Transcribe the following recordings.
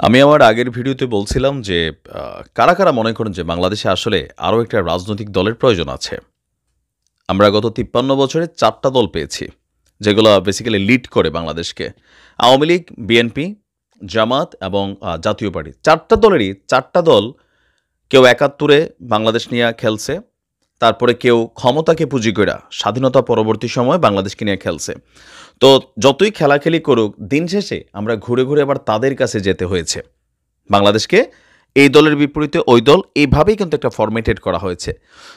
আমি আমার আগের ভিডিওতে বলছিলাম যে কারা কারা মনে করেন যে বাংলাদেশে আসলে আরও একটা রাজনৈতিক দলের প্রয়োজন আছে। আমরা গত ৫৩ বছরে ৪টা দল পেয়েছি, যেগুলো বেসিক্যালি লিড করে বাংলাদেশকে। আওয়ামী লীগ, বিএনপি, জামাত এবং জাতীয় পার্টি। ৪টা দলেরই ৪টা দল কেউ ৭১-এ বাংলাদেশ নিয়ে খেলছে, তারপরে কেউ ক্ষমতাকে পুঁজি কইরা স্বাধীনতা পরবর্তী সময়ে বাংলাদেশকে নিয়ে খেলছে। তো যতই খেলাখেলি করুক, দিন শেষে আমরা ঘুরে ঘুরে আবার তাদের কাছে যেতে হয়েছে। বাংলাদেশকে এই দলের বিপরীতে ওই দল এইভাবেই কিন্তু একটা ফরম্যাটেড করা হয়েছে।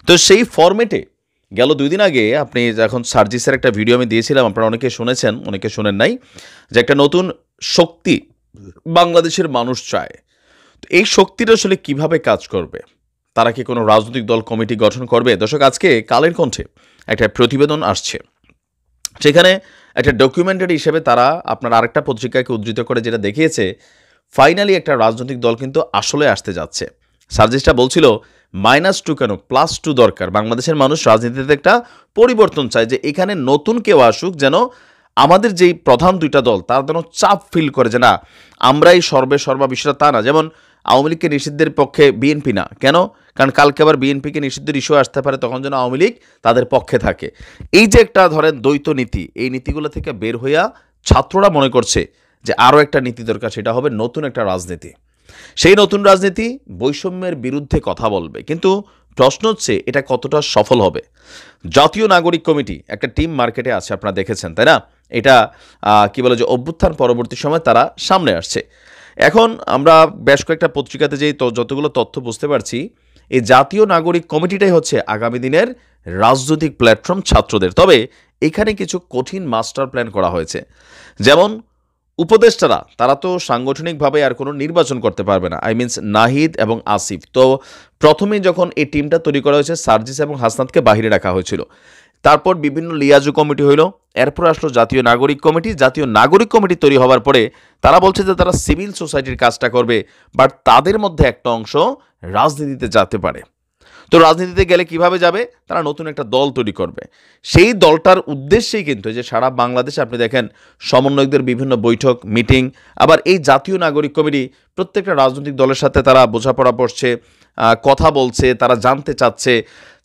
তো সেই ফরম্যাটে গেল ২ দিন আগে আপনি যখন সার্জিসের একটা ভিডিও আমি দিয়েছিলাম, আপনারা অনেকে শুনেছেন, অনেকে শোনেন নাই, যে একটা নতুন শক্তি বাংলাদেশের মানুষ চায়। তো এই শক্তিটা আসলে কিভাবে কাজ করবে? তারা কি কোনো রাজনৈতিক দল কমিটি গঠন করবে? দর্শক, আজকে কালের কণ্ঠে একটা প্রতিবেদন আসছে, সেখানে একটা ডকুমেন্টারি হিসেবে তারা আপনার আরেকটা পত্রিকাকে উদ্ধৃত করে যেটা দেখিয়েছে, ফাইনালি একটা রাজনৈতিক দল কিন্তু আসলে আসতে যাচ্ছে। সার্জিসটা বলছিল -2 কেন, +2 দরকার। বাংলাদেশের মানুষ রাজনীতিতে একটা পরিবর্তন চায়, যে এখানে নতুন কেউ আসুক, যেন আমাদের যেই প্রধান দুইটা দল তারা যেন চাপ ফিল করে যে না, আমরাই সর্বা বিষয়টা তা না। যেমন আওয়ামী লীগকে নিষিদ্ধের পক্ষে বিএনপি না, কেন? কারণ কালকে আবার বিএনপিকে নিষিদ্ধের ইস্যু আসতে পারে, তখন যেন আওয়ামী লীগ তাদের পক্ষে থাকে। এই যে একটা ধরেন দ্বৈত নীতি, এই নীতিগুলো থেকে বের হইয়া ছাত্ররা মনে করছে যে আরও একটা নীতি দরকার, সেটা হবে নতুন একটা রাজনীতি। সেই নতুন রাজনীতি বৈষম্যের বিরুদ্ধে কথা বলবে, কিন্তু প্রশ্ন হচ্ছে এটা কতটা সফল হবে। জাতীয় নাগরিক কমিটি একটা টিম মার্কেটে আছে, আপনারা দেখেছেন তাই না? এটা কি বলে যে অভ্যুত্থান পরবর্তী সময় তারা সামনে আসছে। এখন আমরা বেশ কয়েকটা পত্রিকাতে যেই যতগুলো তথ্য বুঝতে পারছি, এই জাতীয় নাগরিক কমিটিটাই হচ্ছে আগামী দিনের রাজনৈতিক প্ল্যাটফর্ম ছাত্রদের। তবে এখানে কিছু কঠিন মাস্টার প্ল্যান করা হয়েছে। যেমন উপদেষ্টারা, তারা তো সাংগঠনিকভাবে আর কোনো নির্বাচন করতে পারবে না, মিনস নাহিদ এবং আসিফ। তো প্রথমেই যখন এই টিমটা তৈরি করা হয়েছে, সার্জিস এবং হাসনাতকে বাহিরে রাখা হয়েছিল। তারপর বিভিন্ন লিয়াজু কমিটি হইল, এরপর আসলো জাতীয় নাগরিক কমিটি। জাতীয় নাগরিক কমিটি তৈরি হওয়ার পরে তারা বলছে যে তারা সিভিল সোসাইটির কাজটা করবে, বাট তাদের মধ্যে একটা অংশ রাজনীতিতে যেতে পারে। তো রাজনীতিতে গেলে কিভাবে যাবে? তারা নতুন একটা দল তৈরি করবে। সেই দলটার উদ্দেশ্যেই কিন্তু যে সারা বাংলাদেশে আপনি দেখেন সমন্বয়কদের বিভিন্ন বৈঠক, মিটিং। আবার এই জাতীয় নাগরিক কমিটি প্রত্যেকটা রাজনৈতিক দলের সাথে তারা বোঝাপড়া করছে, কথা বলছে, তারা জানতে চাচ্ছে।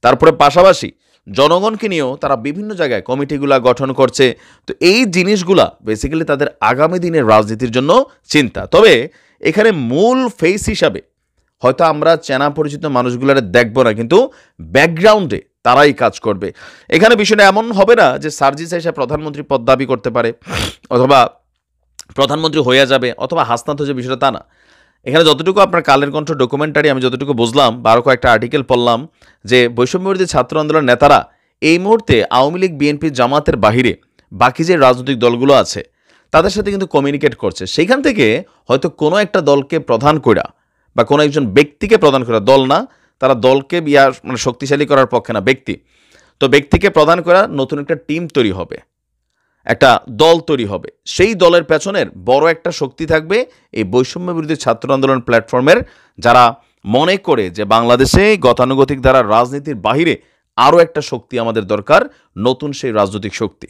তারপরে পাশাপাশি জনগণকে নিয়েও তারা বিভিন্ন জায়গায় কমিটিগুলা গঠন করছে। তো এই জিনিসগুলা বেসিক্যালি তাদের আগামী দিনের রাজনীতির জন্য চিন্তা। তবে এখানে মূল ফেস হিসাবে হয়তো আমরা চেনা পরিচিত মানুষগুলোরে দেখব না, কিন্তু ব্যাকগ্রাউন্ডে তারাই কাজ করবে। এখানে বিষয়টা এমন হবে না যে সার্জিস এসে প্রধানমন্ত্রী পদ দাবি করতে পারে, অথবা প্রধানমন্ত্রী হয়ে যাবে, অথবা হাসনাত হয়ে যাবে, বিষয়টা তা না। এখানে যতটুকু আপনার কালের কণ্ঠ ডকুমেন্টারি আমি যতটুকু বুঝলাম, বারো কয়েকটা আর্টিকেল পড়লাম, যে বৈষম্যবিরোধী ছাত্র আন্দোলনের নেতারা এই মুহূর্তে আওয়ামী লীগ, বিএনপি, জামাতের বাহিরে বাকি যে রাজনৈতিক দলগুলো আছে তাদের সাথে কিন্তু কমিউনিকেট করছে। সেইখান থেকে হয়তো কোনো একটা দলকে প্রধান কইরা বা কোনো একজন ব্যক্তিকে প্রদান করা, দল না, তারা দলকে মানে শক্তিশালী করার পক্ষে না, ব্যক্তি। তো ব্যক্তিকে প্রদান করা নতুন একটা টিম তৈরি হবে, একটা দল তৈরি হবে। সেই দলের পেছনের বড় একটা শক্তি থাকবে এই বৈষম্য বিরোধী ছাত্র আন্দোলন প্ল্যাটফর্মের, যারা মনে করে যে বাংলাদেশে গতানুগতিক ধারা রাজনীতির বাহিরে আরও একটা শক্তি আমাদের দরকার, নতুন সেই রাজনৈতিক শক্তি।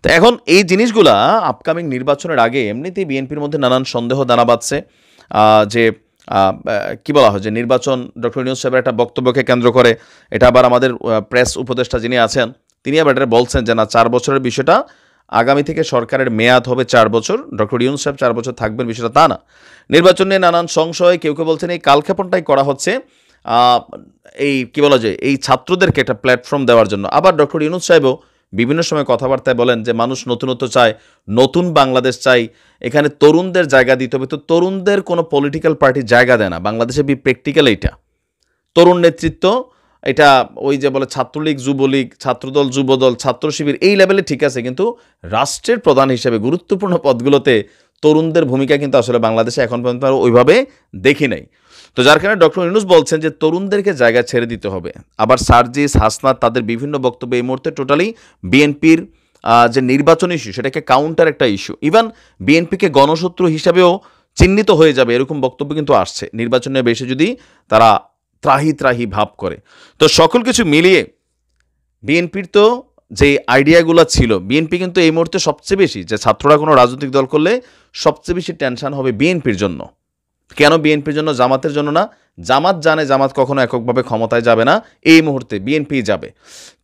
তো এখন এই জিনিসগুলা আপকামিং নির্বাচনের আগে এমনিতেই বিএনপির মধ্যে নানান সন্দেহ দানা বাঁধছে, যে কি বলা হয় যে নির্বাচন ডক্টর ইউনূস সাহেবের একটা বক্তব্যকে কেন্দ্র করে। এটা আবার আমাদের প্রেস উপদেষ্টা যিনি আছেন তিনি আবার এটা বলছেন যে না, 4 বছরের বিষয়টা, আগামী থেকে সরকারের মেয়াদ হবে 4 বছর, ডক্টর ইউনূস সাহেব 4 বছর থাকবেন, বিষয়টা তা না। নির্বাচন নিয়ে নানান সংশয়, কেউ কেউ বলছেন এই কালক্ষেপণটাই করা হচ্ছে এই কি বলা যায় এই ছাত্রদেরকে একটা প্ল্যাটফর্ম দেওয়ার জন্য। আবার ডক্টর ইউনূস সাহেবও বিভিন্ন সময় কথাবার্তায় বলেন যে মানুষ নতুনত্ব চায়, নতুন বাংলাদেশ চাই, এখানে তরুণদের জায়গা দিতে হবে। তো তরুণদের কোনো পলিটিক্যাল পার্টি জায়গা দেয় না বাংলাদেশে, প্র্যাকটিক্যাল এইটা তরুণ নেতৃত্ব, এটা ওই যে বলে ছাত্রলীগ, যুবলীগ, ছাত্রদল, যুবদল, ছাত্র শিবির, এই লেভেলে ঠিক আছে, কিন্তু রাষ্ট্রের প্রধান হিসেবে গুরুত্বপূর্ণ পদগুলোতে তরুণদের ভূমিকা কিন্তু আসলে বাংলাদেশে এখন পর্যন্ত ওইভাবে দেখি নাই। তো যার কারণে ডক্টর ইউনূস বলছেন যে তরুণদেরকে জায়গা ছেড়ে দিতে হবে। আবার সার্জিস, হাসনাত তাদের বিভিন্ন বক্তব্য এই মুহূর্তে টোটালি বিএনপির যে নির্বাচনী ইস্যু সেটাকে কাউন্টার একটা ইস্যু, ইভেন বিএনপিকে গণশত্রু হিসাবেও চিহ্নিত হয়ে যাবে, এরকম বক্তব্য কিন্তু আসছে নির্বাচনে বেশি যদি তারা ত্রাহি ত্রাহি ভাব করে। তো সকল কিছু মিলিয়ে বিএনপির তো যে আইডিয়াগুলো ছিল, বিএনপি কিন্তু এই মুহূর্তে সবচেয়ে বেশি, যে ছাত্ররা কোনো রাজনৈতিক দল করলে সবচেয়ে বেশি টেনশন হবে বিএনপির জন্য। কেন বিএনপির জন্য, জামাতের জন্য না? জামাত জানে জামাত কখনো এককভাবে ক্ষমতায় যাবে না, এই মুহূর্তে বিএনপি যাবে।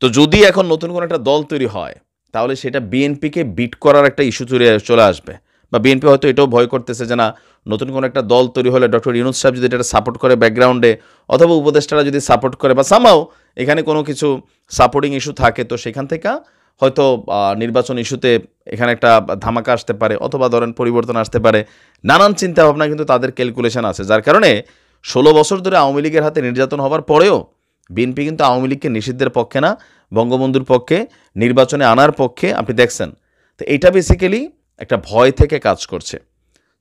তো যদি এখন নতুন কোনো একটা দল তৈরি হয়, তাহলে সেটা বিএনপিকে বিট করার একটা ইস্যু চলে আসবে। বা বিএনপি হয়তো এটাও ভয় করতেছে যে না, নতুন কোনো একটা দল তৈরি হলে ডক্টর ইউনূস সাহেব যদি এটা সাপোর্ট করে ব্যাকগ্রাউন্ডে, অথবা উপদেষ্টারা যদি সাপোর্ট করে, বা সামহাও এখানে কোনো কিছু সাপোর্টিং ইস্যু থাকে, তো সেখান থেকে হয়তো নির্বাচন ইস্যুতে এখানে একটা ধামাকা আসতে পারে, অথবা ধরেন পরিবর্তন আসতে পারে। নানান চিন্তাভাবনা কিন্তু তাদের ক্যালকুলেশন আছে, যার কারণে 16 বছর ধরে আওয়ামী লীগের হাতে নির্যাতন হওয়ার পরেও বিএনপি কিন্তু আওয়ামী লীগকে নিষিদ্ধের পক্ষে না, বঙ্গবন্ধুর পক্ষে, নির্বাচনে আনার পক্ষে। আপনি দেখছেন, তো এইটা বেসিক্যালি একটা ভয় থেকে কাজ করছে।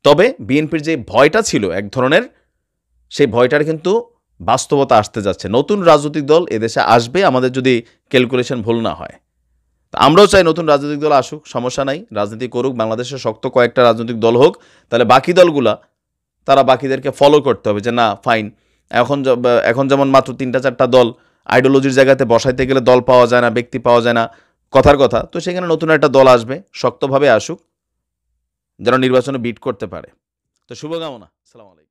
তবে বিএনপির যে ভয়টা ছিল এক ধরনের, সেই ভয়টার কিন্তু বাস্তবতা আসতে যাচ্ছে। নতুন রাজনৈতিক দল এদেশে আসবে, আমাদের যদি ক্যালকুলেশন ভুল না হয়। আমরাও চাই নতুন রাজনৈতিক দল আসুক, সমস্যা নাই, রাজনীতি করুক, বাংলাদেশে শক্ত কয়েকটা রাজনৈতিক দল হোক, তাহলে বাকি দলগুলা তারা বাকিদেরকে ফলো করতে হবে যে না ফাইন, এখন যেমন মাত্র 3-4টা দল, আইডিওলজির জায়গাতে বসাইতে গেলে দল পাওয়া যায় না, ব্যক্তি পাওয়া যায় না, কথার কথা। তো সেখানে নতুন একটা দল আসবে, শক্তভাবে আসুক, যেন নির্বাচনে বিট করতে পারে। তো শুভকামনা, আসসালামু আলাইকুম।